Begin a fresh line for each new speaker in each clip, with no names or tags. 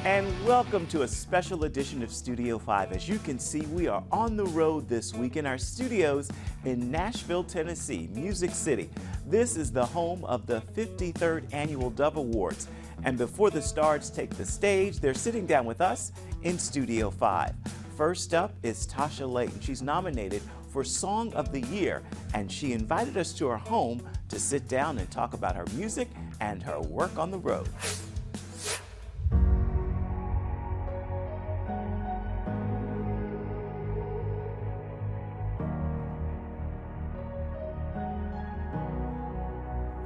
And welcome to a special edition of Studio 5. As you can see, we are on the road this week in our studios in Nashville, Tennessee, Music City. This is the home of the 53rd Annual Dove Awards. And before the stars take the stage, they're sitting down with us in Studio 5. First up is Tasha Layton. She's nominated for Song of the Year, and she invited us to her home to sit down and talk about her music and her work on the road.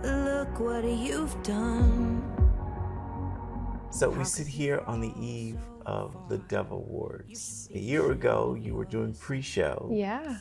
Look what you've done.
So we sit here on the eve of the Dove Awards. A year ago, you were doing pre-show.
Yeah.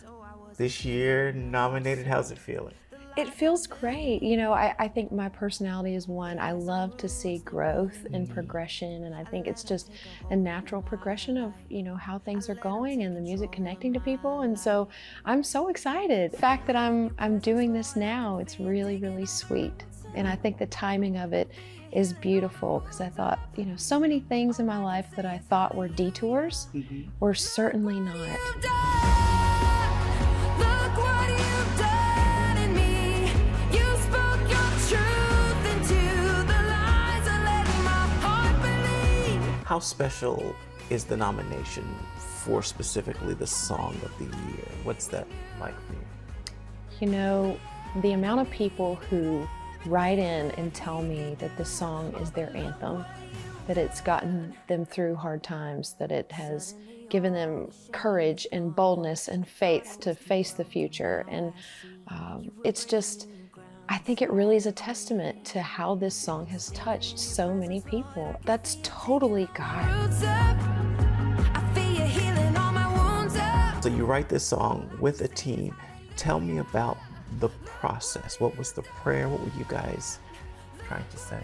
This year, nominated. How's it feeling?
It feels great. You know, I think my personality is one. I love to see growth and progression, and I think it's just a natural progression of, you know, how things are going and the music connecting to people. And so I'm so excited. The fact that I'm doing this now, it's really, really sweet. And I think the timing of it is beautiful, because I thought, you know, so many things in my life that I thought were detours were certainly not.
How special is the nomination for specifically the Song of the Year? What's that like for you?
You know, the amount of people who write in and tell me that this song is their anthem, that it's gotten them through hard times, that it has given them courage and boldness and faith to face the future. And it's just, I think it really is a testament to how this song has touched so many people. That's totally God.
So you write this song with a team. Tell me about the process. What was the prayer? What were you guys trying to say?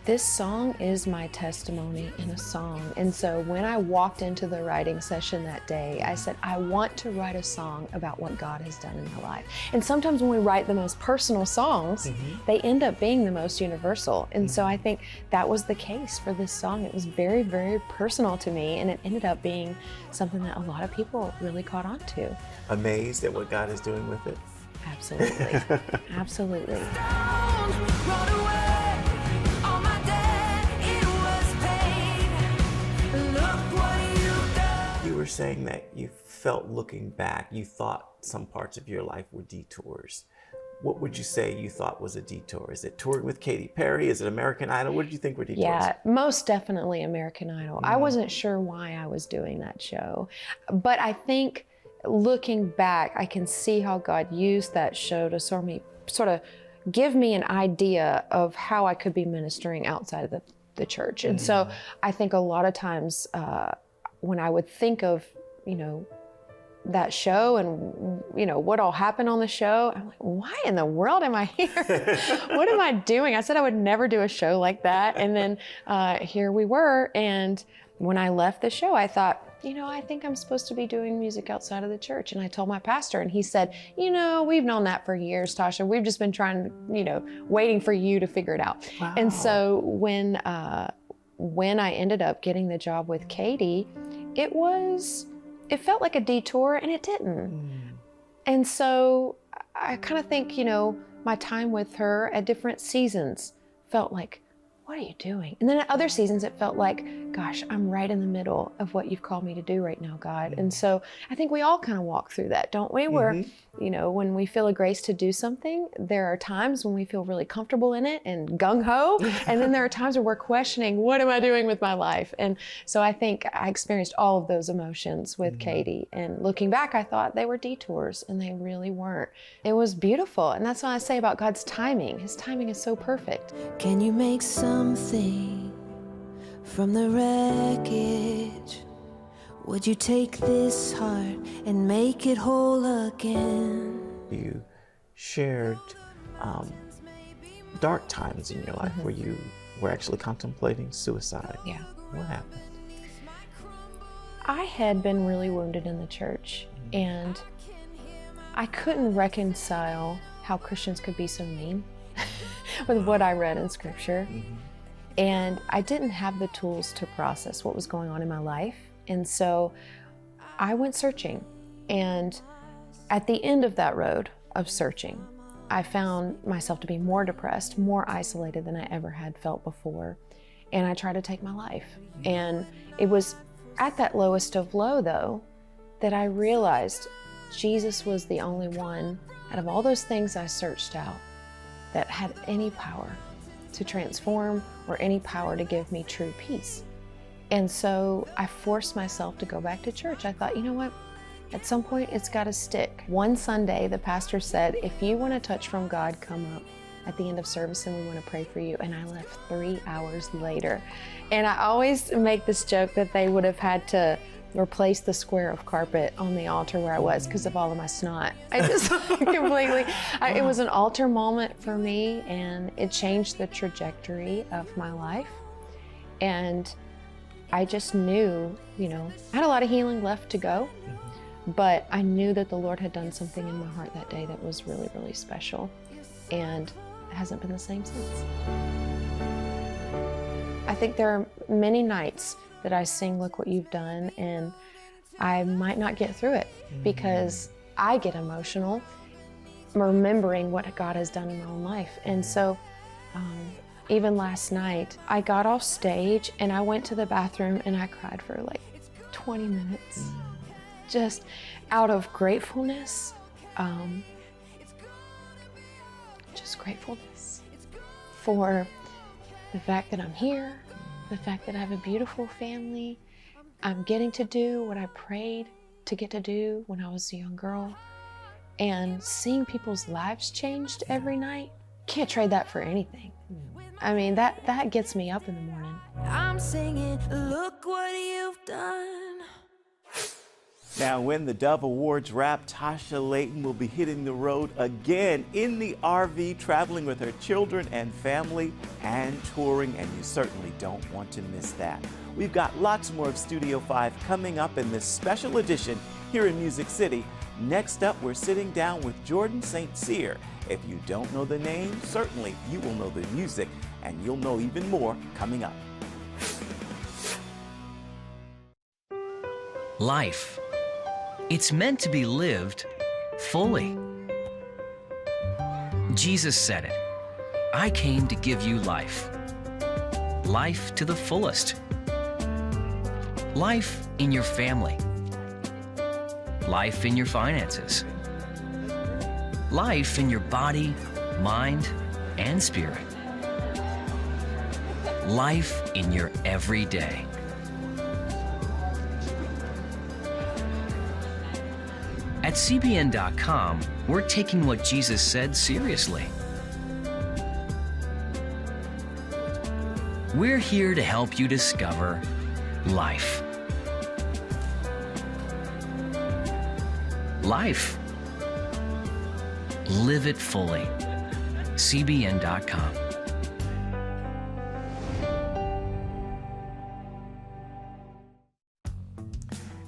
This song is my testimony in a song. And so when I walked into the writing session that day, I said, I want to write a song about what God has done in my life. And sometimes when we write the most personal songs, they end up being the most universal. And so I think that was the case for this song. It was very, very personal to me, and it ended up being something that a lot of people really caught on to.
Amazed at what God is doing with it?
Absolutely. Absolutely.
You were saying that you felt, looking back, you thought some parts of your life were detours. What would you say you thought was a detour? Is it touring with Katy Perry? Is it American Idol? What did you think were detours?
Yeah, most definitely American Idol. I wasn't sure why I was doing that show, but I think looking back, I can see how God used that show to sort of give me an idea of how I could be ministering outside of the church. And so I think a lot of times when I would think of, you know, that show and, you know, what all happened on the show, I'm like, why in the world am I here? What am I doing? I said I would never do a show like that. And then here we were. And when I left the show, I thought, you know, I think I'm supposed to be doing music outside of the church. And I told my pastor, and he said, you know, we've known that for years, Tasha. We've just been trying to, you know, waiting for you to figure it out. Wow. And so when I ended up getting the job with Katy, it felt like a detour, and it didn't. And so I kind of think, you know, my time with her at different seasons felt like, what are you doing? And then at other seasons, it felt like, gosh, I'm right in the middle of what you've called me to do right now, God. And so I think we all kind of walk through that, don't we? Where, you know, when we feel a grace to do something, there are times when we feel really comfortable in it and gung-ho. And then there are times where we're questioning, what am I doing with my life? And so I think I experienced all of those emotions with Katy. And looking back, I thought they were detours, and they really weren't. It was beautiful. And that's what I say about God's timing. His timing is so perfect.
Can you make something from the wreckage? Would you take this heart and make it whole again?
You shared dark times in your life where you were actually contemplating suicide.
Yeah.
What happened?
I had been really wounded in the church, and I couldn't reconcile how Christians could be so mean with what I read in Scripture. And I didn't have the tools to process what was going on in my life. And so I went searching. And at the end of that road of searching, I found myself to be more depressed, more isolated than I ever had felt before. And I tried to take my life. And it was at that lowest of low, though, that I realized Jesus was the only one out of all those things I searched out that had any power to transform or any power to give me true peace. And so I forced myself to go back to church. I thought, you know what? At some point, it's got to stick. One Sunday, the pastor said, if you want a touch from God, come up at the end of service and we want to pray for you. And I left 3 hours later. And I always make this joke that they would have had to replace the square of carpet on the altar where I was because of all of my snot. I just completely, it was an altar moment for me, and it changed the trajectory of my life. And I just knew, you know, I had a lot of healing left to go, but I knew that the Lord had done something in my heart that day that was really, really special, and it hasn't been the same since. I think there are many nights that I sing Look What You've Done, and I might not get through it because I get emotional remembering what God has done in my own life. And so even last night, I got off stage and I went to the bathroom and I cried for like 20 minutes, just out of gratefulness, just gratefulness for the fact that I'm here, the fact that I have a beautiful family. I'm getting to do what I prayed to get to do when I was a young girl. And seeing people's lives changed every night, can't trade that for anything. I mean, that gets me up in the morning.
I'm singing, look what you've done.
Now, when the Dove Awards wrap, Tasha Layton will be hitting the road again in the RV, traveling with her children and family and touring, and you certainly don't want to miss that. We've got lots more of Studio 5 coming up in this special edition here in Music City. Next up, we're sitting down with Jordan St. Cyr. If you don't know the name, certainly you will know the music, and you'll know even more coming up.
Life. It's meant to be lived fully. Jesus said it. I came to give you life. Life to the fullest. Life in your family. Life in your finances. Life in your body, mind, and spirit. Life in your everyday. At CBN.com, we're taking what Jesus said seriously. We're here to help you discover life. Life. Live it fully. CBN.com.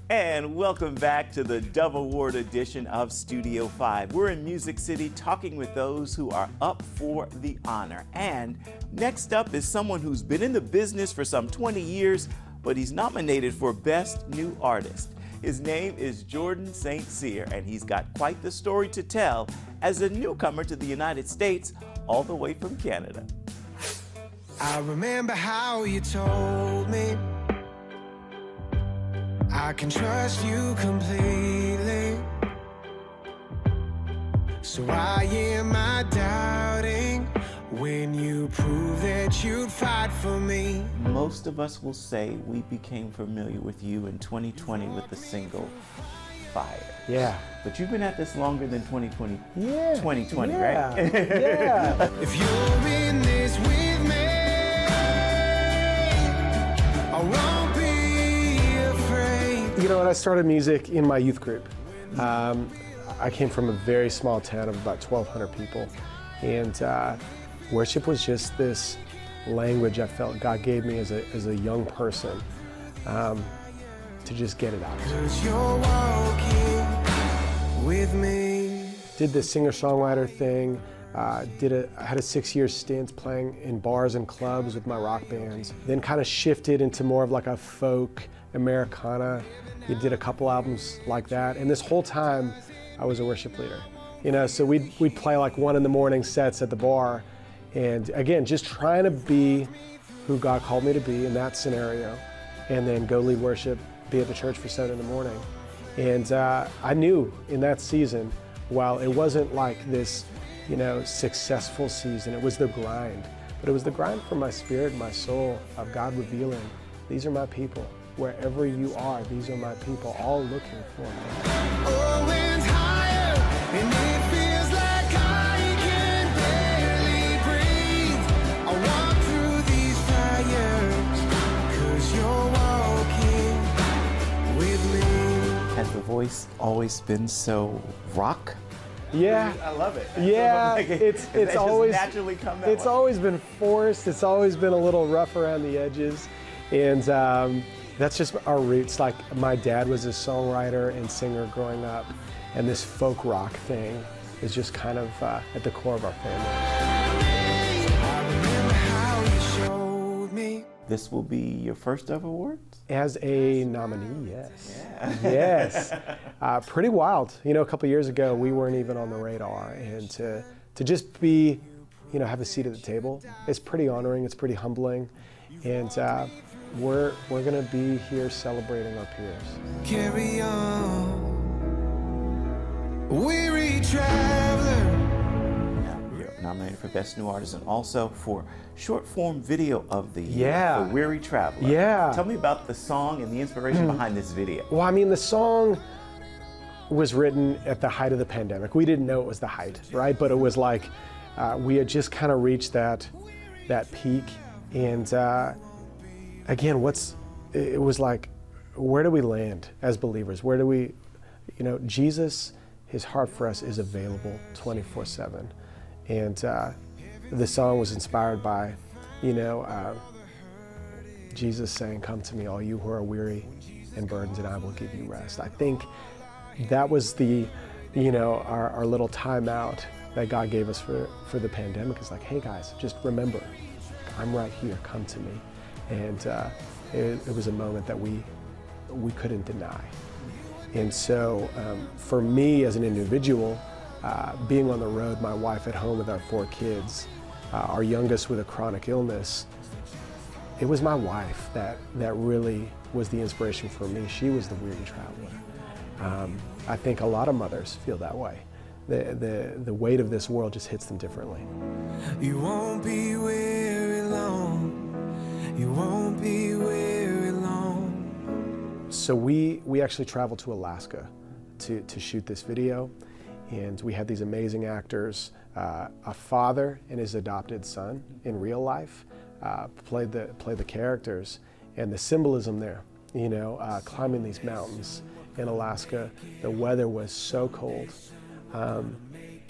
And welcome back to the Dove Award edition of Studio 5. We're in Music City talking with those who are up for the honor. And next up is someone who's been in the business for some 20 years, but he's nominated for Best New Artist. His name is Jordan St. Cyr, and he's got quite the story to tell as a newcomer to the United States, all the way from Canada.
I remember how you told me I can trust you completely. So why am I doubting when you prove that you'd fight for me?
Most of us will say we became familiar with you in 2020 with the single Fire.
Yeah.
But you've been at this longer than 2020.
Yeah.
2020,
yeah.
right?
Yeah.
If you're in this with me, I won't be afraid.
You know, when I started music in my youth group, I came from a very small town of about 1,200 people. And worship was just this language I felt God gave me as a young person to just get it out.
'Cause you're walking with me.
Did the singer-songwriter thing, I had a 6-year stint playing in bars and clubs with my rock bands, then kind of shifted into more of like a folk Americana. We did a couple albums like that, and this whole time I was a worship leader. You know, so we'd play like 1 a.m. sets at the bar, and again, just trying to be who God called me to be in that scenario, and then go lead worship, be at the church for 7 a.m. And I knew in that season, while it wasn't like this, you know, successful season, it was the grind. But it was the grind for my spirit and my soul of God revealing, these are my people. Wherever you are, these are my people, all looking for me.
Oh, and higher, and it feels like I can barely breathe. I walk through these fires, 'cause you're walking with me.
Has the voice always been so rock?
Yeah,
I love it.
Yeah, it's always
just naturally come that
it's
way.
always been forced. It's always been a little rough around the edges, and that's just our roots. Like my dad was a songwriter and singer growing up, and this folk rock thing is just kind of at the core of our family.
I remember how you showed me.
This will be your first Dove Awards?
As a nominee, yes.
Yeah.
Yes. Pretty wild. You know, a couple years ago, we weren't even on the radar. And to just be, you know, have a seat at the table, it's pretty honoring, it's pretty humbling. And we're going to be here celebrating our peers.
Carry on, weary traveler.
You're nominated for Best New Artist and also for short form video of the year
Yeah.
for Weary Traveler.
Yeah.
Tell me about the song and the inspiration behind this video.
Well, I mean, the song was written at the height of the pandemic. We didn't know it was the height, right? But it was like we had just kind of reached that peak. And again, it was like, where do we land as believers? Where do we, you know, Jesus, his heart for us is available 24/7. And the song was inspired by, you know, Jesus saying, come to me, all you who are weary and burdened, and I will give you rest. I think that was the, you know, our little timeout that God gave us for the pandemic. It's like, hey guys, just remember, I'm right here, come to me. And it was a moment that we couldn't deny. And so for me as an individual, being on the road, my wife at home with our 4 kids, our youngest with a chronic illness, it was my wife that really was the inspiration for me. She was the weary traveler. I think a lot of mothers feel that way. The weight of this world just hits them differently.
You won't be weary long. You won't be weary long.
So we actually traveled to Alaska to shoot this video, and we had these amazing actors, a father and his adopted son in real life played the characters, and the symbolism there, you know, climbing these mountains in Alaska. The weather was so cold,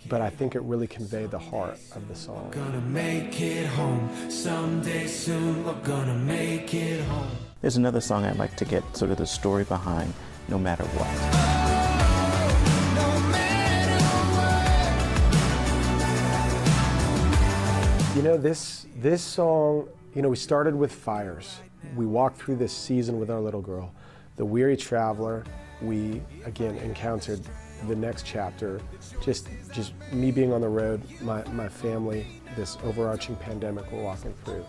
but I think it really conveyed the heart of the song.
Gonna make it home someday soon. We're gonna make it home.
There's another song I'd like to get sort of the story behind, No Matter What.
No matter what.
You know, this song, you know, we started with fires. We walked through this season with our little girl. The weary traveler, we again encountered the next chapter, just me being on the road, my family, this overarching pandemic we're walking through.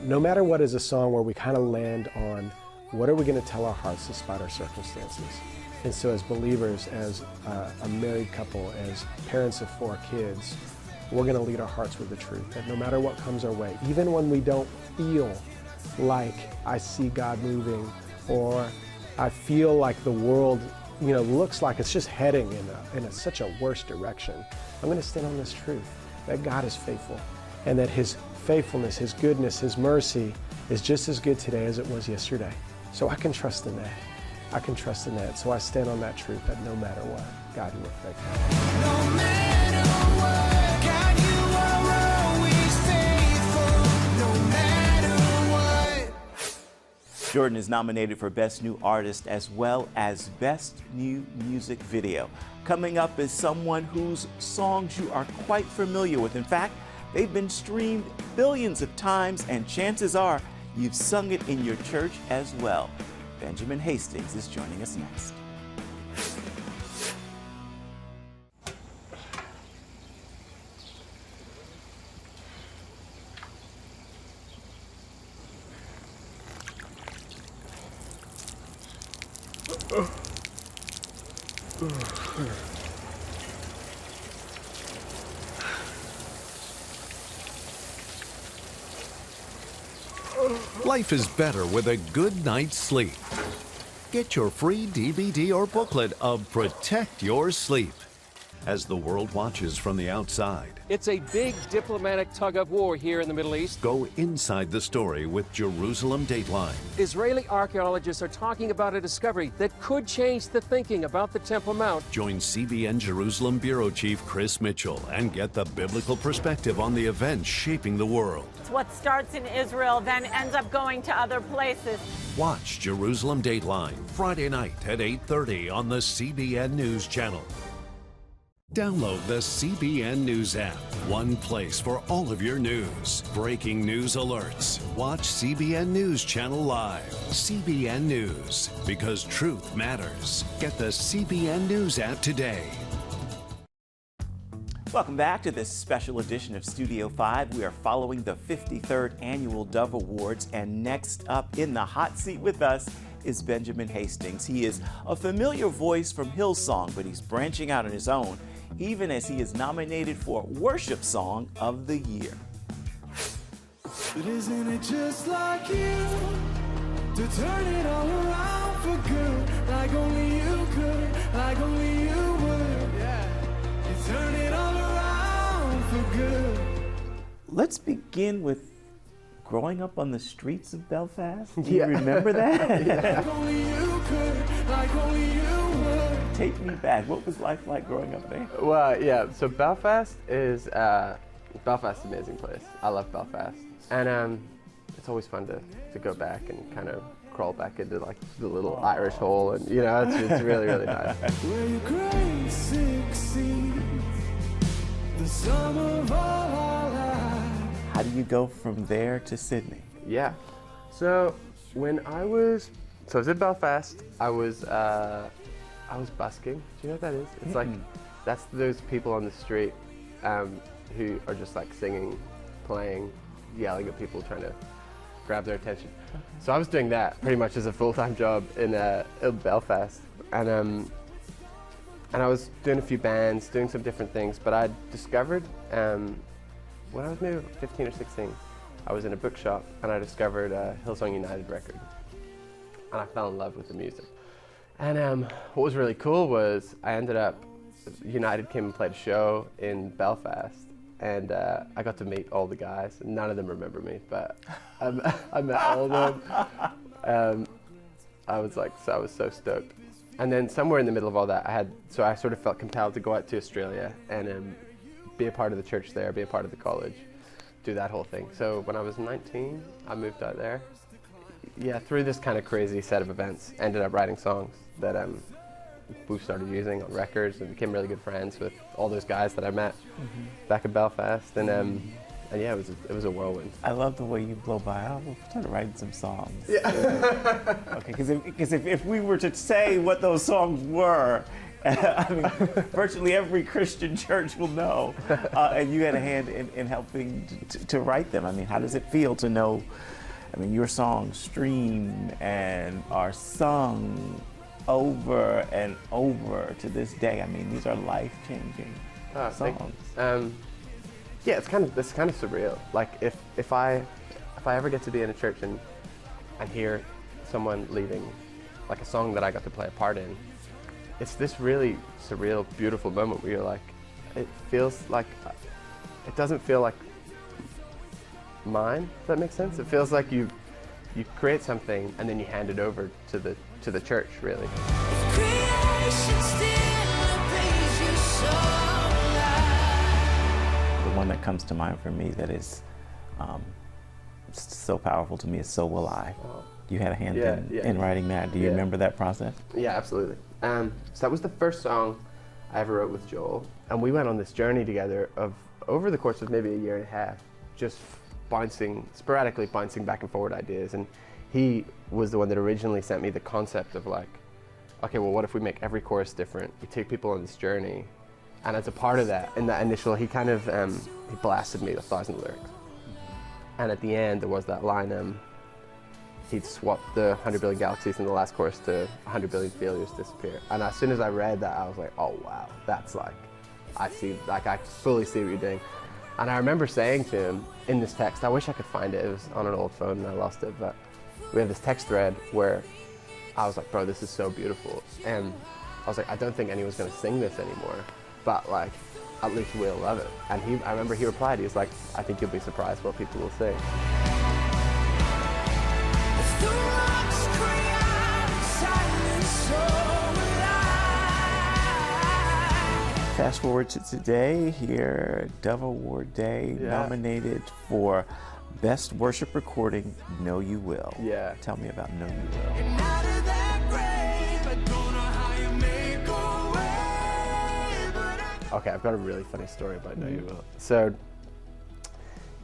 No Matter What is a song where we kind of land on what are we going to tell our hearts despite our circumstances. And so as believers, as a married couple, as parents of 4 kids, we're going to lead our hearts with the truth that no matter what comes our way, even when we don't feel like I see God moving, or I feel like the world, you know, looks like it's just heading in such a worse direction, I'm going to stand on this truth that God is faithful, and that his faithfulness, his goodness, his mercy is just as good today as it was yesterday. So I can trust in that. I can trust in that. So I stand on that truth that no matter what, God, you are faithful.
No matter what, God, you are always faithful. No matter what.
Jordan is nominated for Best New Artist as well as Best New Music Video. Coming up is someone whose songs you are quite familiar with. In fact, they've been streamed billions of times, and chances are you've sung it in your church as well. Benjamin Hastings is joining us next.
Life is better with a good night's sleep. Get your free DVD or booklet of Protect Your Sleep as the world watches from the outside.
It's a big diplomatic tug-of-war here in the Middle East.
Go inside the story with Jerusalem Dateline.
Israeli archaeologists are talking about a discovery that could change the thinking about the Temple Mount.
Join CBN Jerusalem Bureau Chief Chris Mitchell and get the biblical perspective on the events shaping the world.
What starts in Israel then ends up going to other places.
Watch Jerusalem Dateline Friday night at 8:30 on the CBN News Channel. Download the CBN News app. One place for all of your news. Breaking news alerts. Watch CBN News Channel live. CBN News, because truth matters. Get the CBN News app today.
Welcome back to this special edition of Studio 5. We are following the 53rd Annual Dove Awards, and next up in the hot seat with us is Benjamin Hastings. He is a familiar voice from Hillsong, but he's branching out on his own, even as he is nominated for Worship Song of the Year.
But isn't it just like you to turn it all around for good, like only you could, like only you would? Yeah, you turn it all around for good.
Let's begin with growing up on the streets of Belfast. Do you remember that?
Like only you could, like only you would.
Take me back. What was life like growing up there?
Well, yeah, so Belfast is an amazing place. I love Belfast. And it's always fun to go back and kind of crawl back into like the little Irish hole, and you know, it's really, really nice.
Where your grace succeeds, the sum of all our lives.
How do you go from there to Sydney?
Yeah, so when I was in Belfast, I was busking. Do you know what that is? It's like, that's those people on the street who are just like singing, playing, yelling at people, trying to grab their attention. So I was doing that pretty much as a full-time job in Belfast, and I was doing a few bands, doing some different things. But I discovered when I was maybe 15 or 16, I was in a bookshop and I discovered a Hillsong United record, and I fell in love with the music. And what was really cool was I ended up, United came and played a show in Belfast, and I got to meet all the guys. None of them remember me, but I met all of them. I was so stoked. And then somewhere in the middle of all that, I sort of felt compelled to go out to Australia and be a part of the church there, be a part of the college, do that whole thing. So when I was 19, I moved out there. Yeah, through this kind of crazy set of events, ended up writing songs that we started using on records, and became really good friends with all those guys that I met back in Belfast. And yeah, it was a whirlwind.
I love the way you blow by. I'll start writing some songs. Yeah. Okay, because if we were to say what those songs were, I mean, virtually every Christian church will know. And you had a hand in helping to write them. I mean, how does it feel to know, I mean, your songs stream and are sung over and over to this day? I mean, these are life-changing songs.
Yeah, it's kind of surreal. Like if I ever get to be in a church and hear someone leading like a song that I got to play a part in, it's this really surreal, beautiful moment where you're like, it doesn't feel like mine. Does that make sense? It feels like you create something and then you hand it over to the church, really.
The one that comes to mind for me that is so powerful to me is "So Will I." You had a hand in writing that. Do you remember that process?
Yeah, absolutely. So that was the first song I ever wrote with Joel. And we went on this journey together of over the course of maybe a year and a half, just sporadically bouncing back and forward ideas. And he was the one that originally sent me the concept of like, okay, well, what if we make every chorus different? We take people on this journey. And as a part of that, in that initial, he kind of, he blasted me 1,000 lyrics. And at the end, there was that line, he'd swapped the 100 billion galaxies in the last chorus to 100 billion failures disappear. And as soon as I read that, I was like, oh wow, that's like, I fully see what you're doing. And I remember saying to him in this text, I wish I could find it, it was on an old phone and I lost it, but we have this text thread where I was like, bro, this is so beautiful. And I was like, I don't think anyone's gonna sing this anymore, but like, at least we'll love it. And I remember he replied, he was like, I think you'll be surprised what people will sing.
Fast forward to today, here, Dove Award Day, nominated for Best Worship Recording, Know You Will.
Yeah.
Tell me about Know You Will.
Okay, I've got a really funny story about Know You Will. So,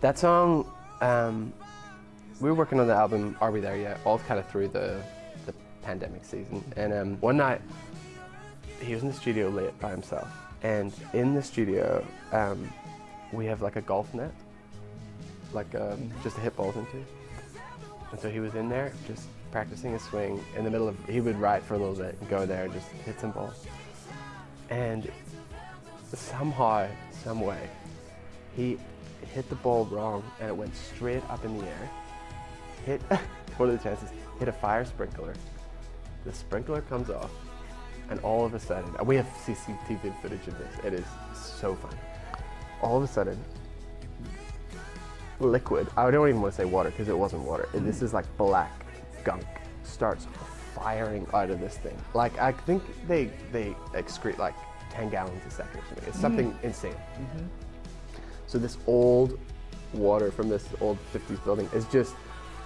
that song, we were working on the album, Are We There Yet? All kind of through the pandemic season. And one night, he was in the studio late by himself. And in the studio, we have like a golf net, like just to hit balls into. And so he was in there just practicing his swing in the middle of, he would write for a little bit and go there and just hit some balls. And somehow, some way, he hit the ball wrong and it went straight up in the air. Hit, what are the chances? Hit a fire sprinkler. The sprinkler comes off. And all of a sudden, we have CCTV footage of this. It is so funny. All of a sudden, liquid, I don't even want to say water because it wasn't water. This is like black gunk starts firing out of this thing. Like, I think they excrete like 10 gallons a second or something. It's something insane. So this old water from this old 50s building is just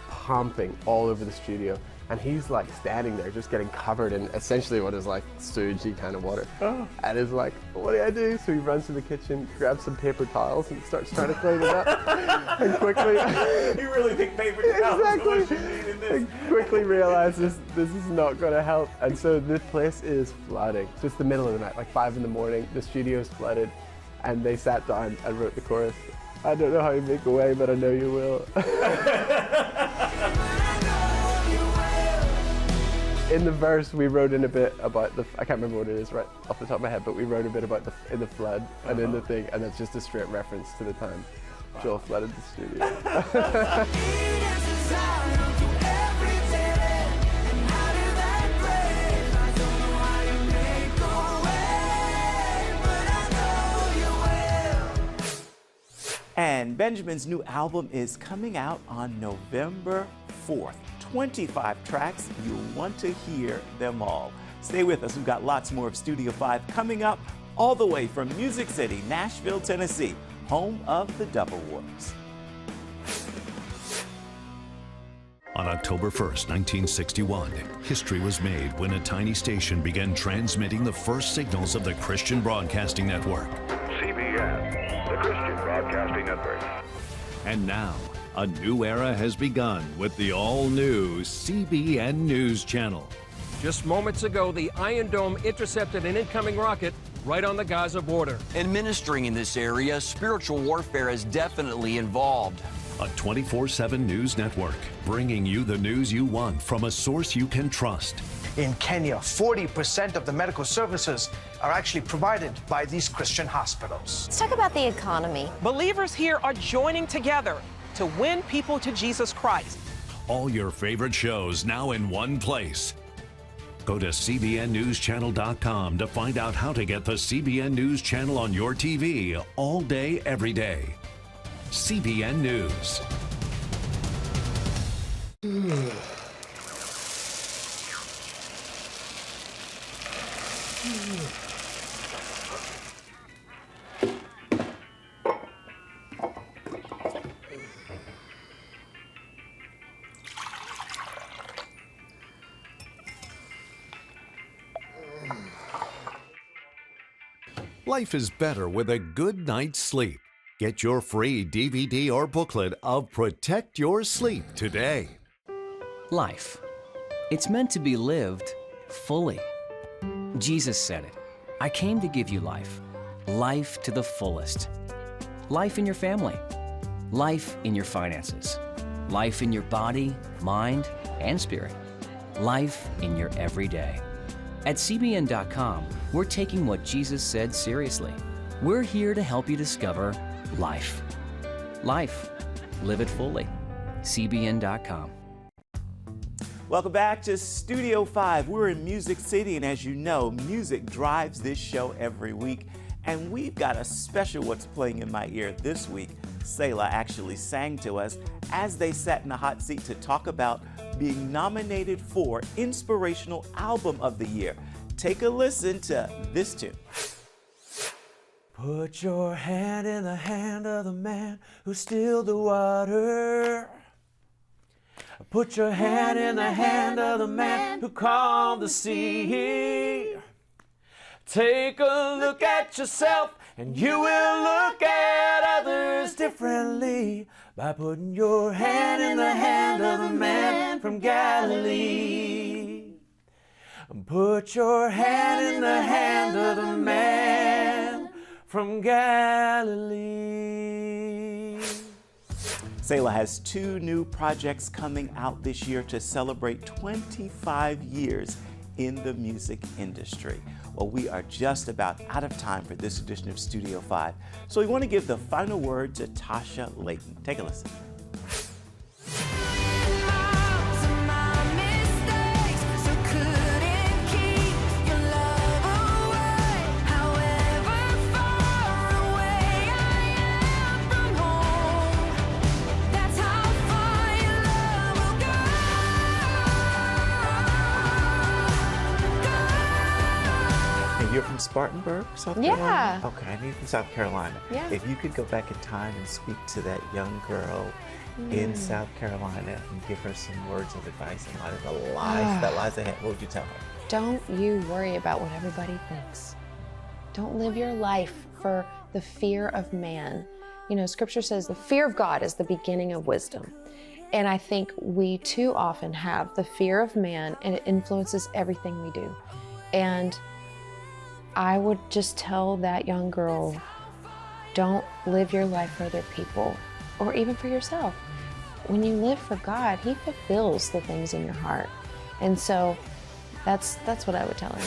pumping all over the studio. And he's like standing there just getting covered in essentially what is like sewagey kind of water. And is like, what do I do? So he runs to the kitchen, grabs some paper towels and starts trying to clean it up. And quickly...
You really think paper towels are what you need in this?
And quickly realizes this is not going to help. And so the place is flooding. So it's the middle of the night, like 5 in the morning. The studio's flooded. And they sat down and wrote the chorus. I don't know how you make away, but I know you will. In the verse, we wrote in a bit about I can't remember what it is right off the top of my head, but we wrote a bit about in the flood and in the thing, and that's just a straight reference to the time Joel flooded the studio.
And Benjamin's new album is coming out on November 4th. 25 tracks, you'll want to hear them all. Stay with us, we've got lots more of Studio 5 coming up all the way from Music City, Nashville, Tennessee, home of the Dove Awards.
On October 1st, 1961, history was made when a tiny station began transmitting the first signals of the Christian Broadcasting Network.
CBN, the Christian Broadcasting Network.
And now, a new era has begun with the all-new CBN News Channel.
Just moments ago, the Iron Dome intercepted an incoming rocket right on the Gaza border.
Administering in this area, spiritual warfare is definitely involved.
A 24/7 news network, bringing you the news you want from a source you can trust.
In Kenya, 40% of the medical services are actually provided by these Christian hospitals.
Let's talk about the economy.
Believers here are joining together to win people to Jesus Christ.
All your favorite shows now in one place. Go to cbnnewschannel.com to find out how to get the CBN News Channel on your TV all day, every day. CBN News. Life is better with a good night's sleep. Get your free DVD or booklet of Protect Your Sleep today.
Life. It's meant to be lived fully. Jesus said it. I came to give you life. Life to the fullest. Life in your family. Life in your finances. Life in your body, mind, and spirit. Life in your everyday. At CBN.com, we're taking what Jesus said seriously. We're here to help you discover life. Life. Live it fully. CBN.com.
Welcome back to Studio 5. We're in Music City, and as you know, music drives this show every week. And we've got a special What's Playing in My Ear this week. Selah actually sang to us as they sat in the hot seat to talk about being nominated for Inspirational Album of the Year. Take a listen to this tune.
Put your hand in the hand of the man who stilled the water. Put your hand in the hand of the man who calmed the sea. Take a look at yourself and you will look at others differently by putting your hand in the hand of the man from Galilee. Put your hand in the hand of the man from Galilee.
Selah has 2 new projects coming out this year to celebrate 25 years in the music industry. Well, we are just about out of time for this edition of Studio 5, so we want to give the final word to Tasha Layton. Take a listen. You're from Spartanburg, South Carolina?
Yeah.
Okay, I knew you from South Carolina.
Yeah.
If you could go back in time and speak to that young girl in South Carolina and give her some words of advice in light of the life that lies ahead, what would you tell her?
Don't you worry about what everybody thinks. Don't live your life for the fear of man. You know, Scripture says the fear of God is the beginning of wisdom. And I think we too often have the fear of man, and it influences everything we do. And I would just tell that young girl, don't live your life for other people or even for yourself. When you live for God, He fulfills the things in your heart. And so that's what I would tell her.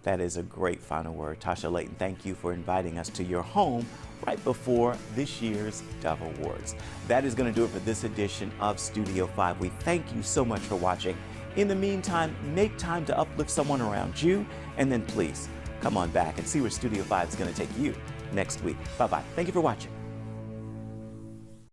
That is a great final word. Tasha Layton, thank you for inviting us to your home right before this year's Dove Awards. That is going to do it for this edition of Studio 5. We thank you so much for watching. In the meantime, make time to uplift someone around you, and then please come on back and see where Studio 5 is going to take you next week. Bye-bye. Thank you for watching.